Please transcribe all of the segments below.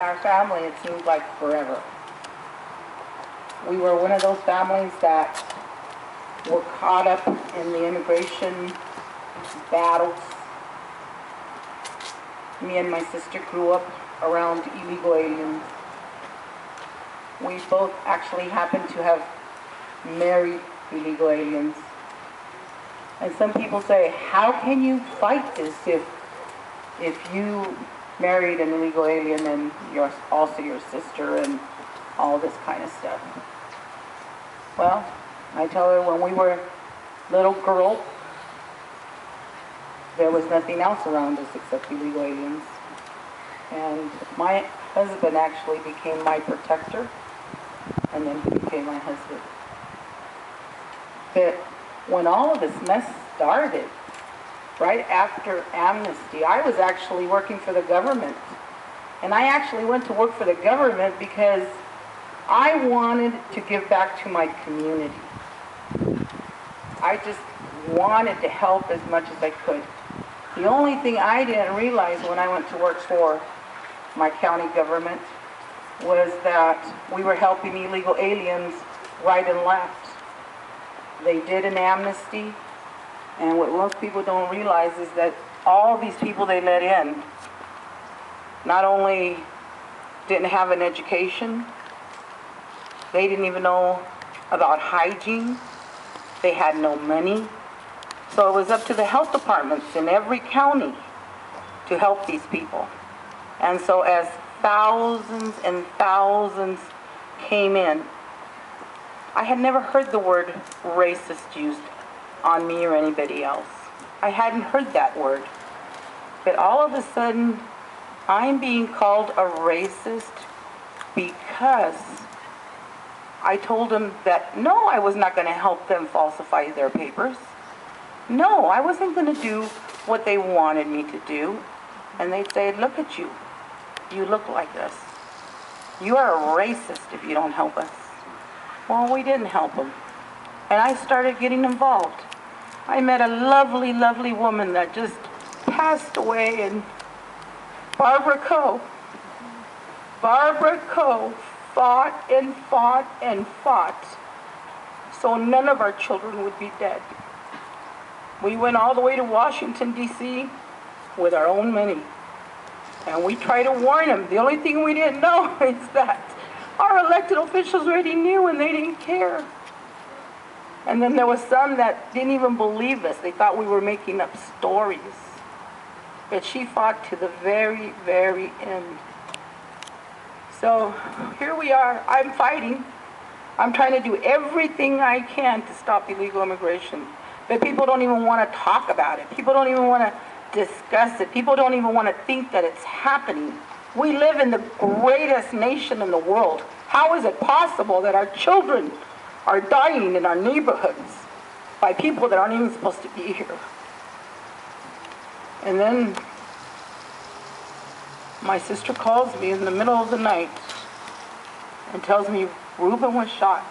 Our family, it seems like forever. We were one of those families that were caught up in the immigration battles. Me and my sister grew up around illegal aliens. We both actually happened to have married illegal aliens. And some people say, how can you fight this if you married an illegal alien and you're also your sister and all this kind of stuff? Well, I tell her, when we were little girls, there was nothing else around us except illegal aliens. And my husband actually became my protector, and then he became my husband. But when all of this mess started, right after amnesty, I was actually working for the government. And I actually went to work for the government because I wanted to give back to my community. I just wanted to help as much as I could. The only thing I didn't realize when I went to work for my county government was that we were helping illegal aliens right and left. They did an amnesty, and what most people don't realize is that all these people they let in not only didn't have an education, they didn't even know about hygiene, they had no money. So it was up to the health departments in every county to help these people. And so as thousands and thousands came in, I had never heard the word racist used on me or anybody else. I hadn't heard that word. But all of a sudden, I'm being called a racist because I told them that no, I was not going to help them falsify their papers. No, I wasn't going to do what they wanted me to do. And they'd say, look at you. You look like us. You are a racist if you don't help us. Well, we didn't help them. And I started getting involved. I met a lovely, lovely woman that just passed away, and Barbara Coe. Barbara Coe fought and fought and fought so none of our children would be dead. We went all the way to Washington, D.C. with our own money. And we tried to warn them. The only thing we didn't know is that our elected officials already knew and they didn't care. And then there was some that didn't even believe us. They thought we were making up stories. But she fought to the very, very end. So here we are. I'm fighting. I'm trying to do everything I can to stop illegal immigration. But people don't even want to talk about it. People don't even want to discuss it. People don't even want to think that it's happening. We live in the greatest nation in the world. How is it possible that our children are dying in our neighborhoods by people that aren't even supposed to be here? And then my sister calls me in the middle of the night and tells me Ruben was shot.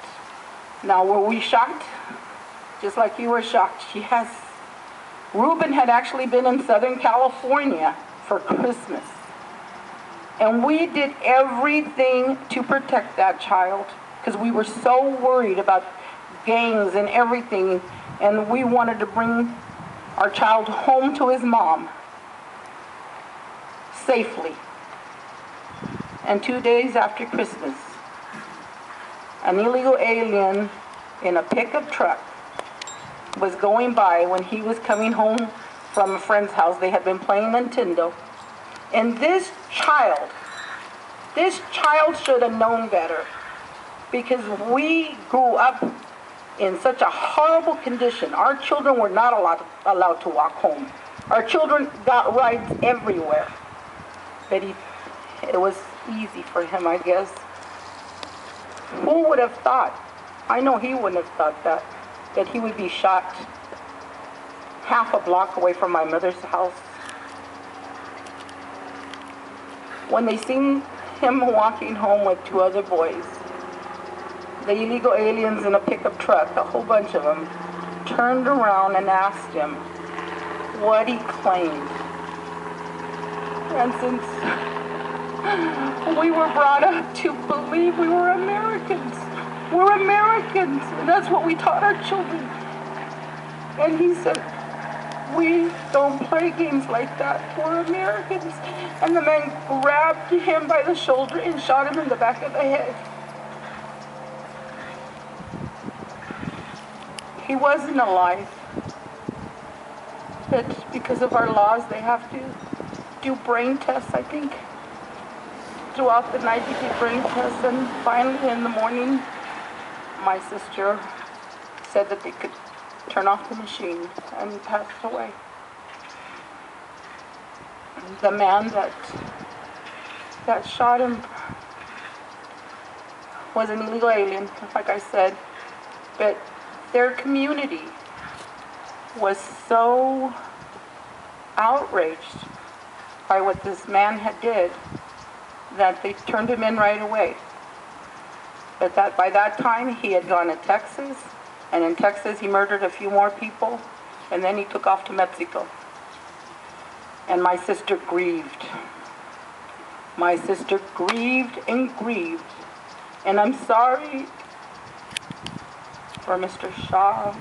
Now, were we shocked? Just like you were shocked. Ruben had actually been in Southern California for Christmas. And we did everything to protect that child because we were so worried about gangs and everything, and we wanted to bring our child home to his mom safely. And 2 days after Christmas, an illegal alien in a pickup truck was going by when he was coming home from a friend's house. They had been playing Nintendo. And this child should have known better, because we grew up in such a horrible condition. Our children were not allowed to walk home. Our children got rides everywhere. But it was easy for him, I guess. Who would have thought? I know he wouldn't have thought that he would be shot half a block away from my mother's house. When they seen him walking home with 2 other boys, the illegal aliens in a pickup truck, a whole bunch of them, turned around and asked him what he claimed. And since We were brought up to believe we were Americans. We're Americans, and that's what we taught our children. And he said, we don't play games like that. We're Americans. And the man grabbed him by the shoulder and shot him in the back of the head. He wasn't alive. But because of our laws, they have to do brain tests, I think. Throughout the night, they did brain tests, and finally in the morning, my sister said that they could turn off the machine, and he passed away. The man that shot him was an illegal alien, like I said, but their community was so outraged by what this man had did that they turned him in right away. But by that time, he had gone to Texas, and in Texas he murdered a few more people, and then he took off to Mexico. And my sister grieved. My sister grieved and grieved. And I'm sorry for Mr. Shaw,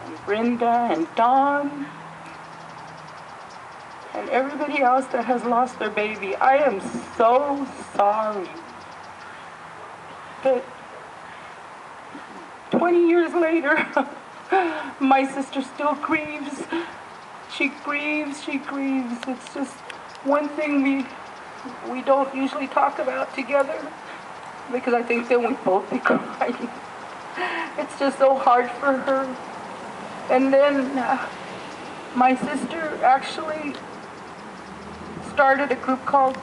and Brenda, and Dawn, and everybody else that has lost their baby. I am so sorry. But 20 years later, my sister still grieves. She grieves, she grieves. It's just one thing we don't usually talk about together, because I think then we both be crying. It's just so hard for her. And then my sister actually started a group called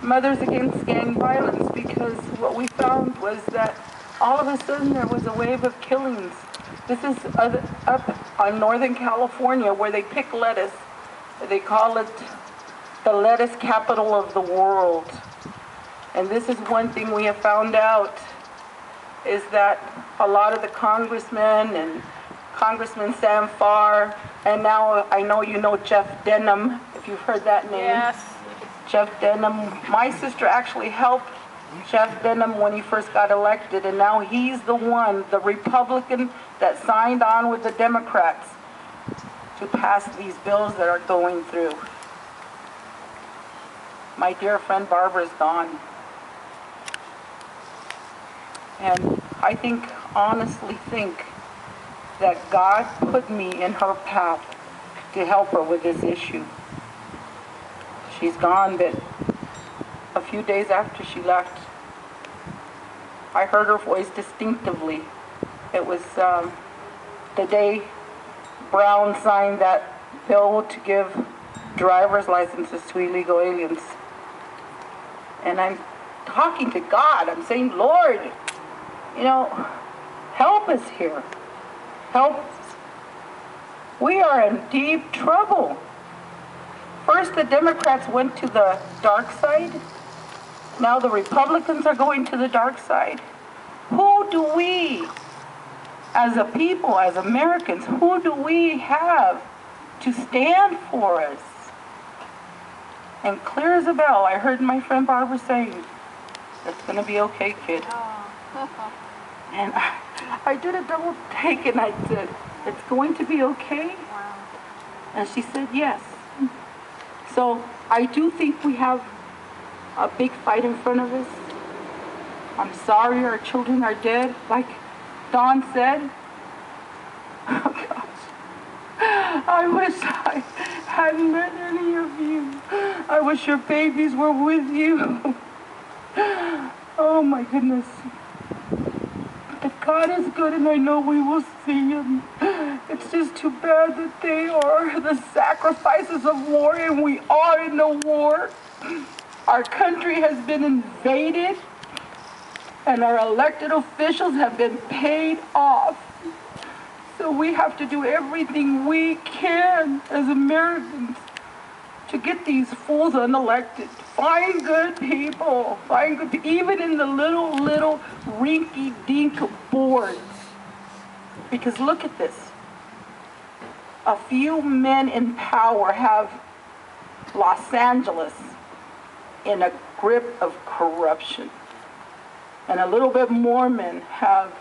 Mothers Against Gang Violence, because what we found was that all of a sudden there was a wave of killings. This is up on Northern California, where they pick lettuce. They call it the lettuce capital of the world. And this is one thing we have found out, is that a lot of the congressmen and Congressman Sam Farr, and now I know you know Jeff Denham, if you've heard that name. Yes. Jeff Denham. My sister actually helped Jeff Denham when he first got elected, and now he's the one, the Republican, that signed on with the Democrats to pass these bills that are going through. My dear friend Barbara's gone. And I honestly think that God put me in her path to help her with this issue. She's gone, but a few days after she left, I heard her voice distinctively. It was the day Brown signed that bill to give driver's licenses to illegal aliens. And I'm talking to God. I'm saying, Lord, help us here. Help us. We are in deep trouble. First, the Democrats went to the dark side. Now the Republicans are going to the dark side. Who do we, as a people, as Americans, who do we have to stand for us? And clear as a bell, I heard my friend Barbara saying, it's going to be okay, kid. And I did a double take, and I said, it's going to be okay? Wow. And she said, yes. So I do think we have a big fight in front of us. I'm sorry our children are dead, like Dawn said. Oh gosh, I wish I hadn't met any of you. I wish your babies were with you. Oh my goodness. But God is good, and I know we will see Him. It's just too bad that they are the sacrifices of war, and we are in a war. Our country has been invaded, and our elected officials have been paid off. So we have to do everything we can as Americans to get these fools unelected. Find good people. Even in the little rinky-dink boards. Because look at this. A few men in power have Los Angeles in a grip of corruption. And a little bit more men have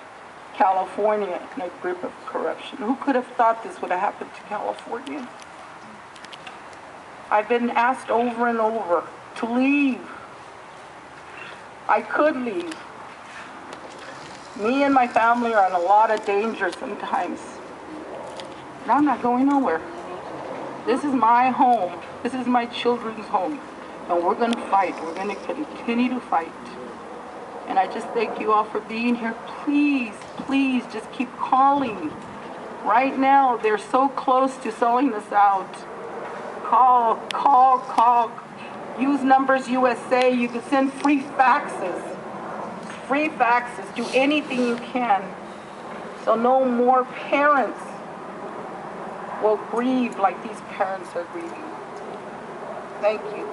California in a grip of corruption. Who could have thought this would have happened to California? I've been asked over and over to leave. I could leave. Me and my family are in a lot of danger sometimes. And I'm not going nowhere. This is my home. This is my children's home. And we're going to fight. We're going to continue to fight. And I just thank you all for being here. Please, please just keep calling. Right now, they're so close to selling this out. Call, call, call. Use Numbers USA. You can send free faxes. Free faxes. Do anything you can. So no more parents will grieve like these parents are grieving. Thank you.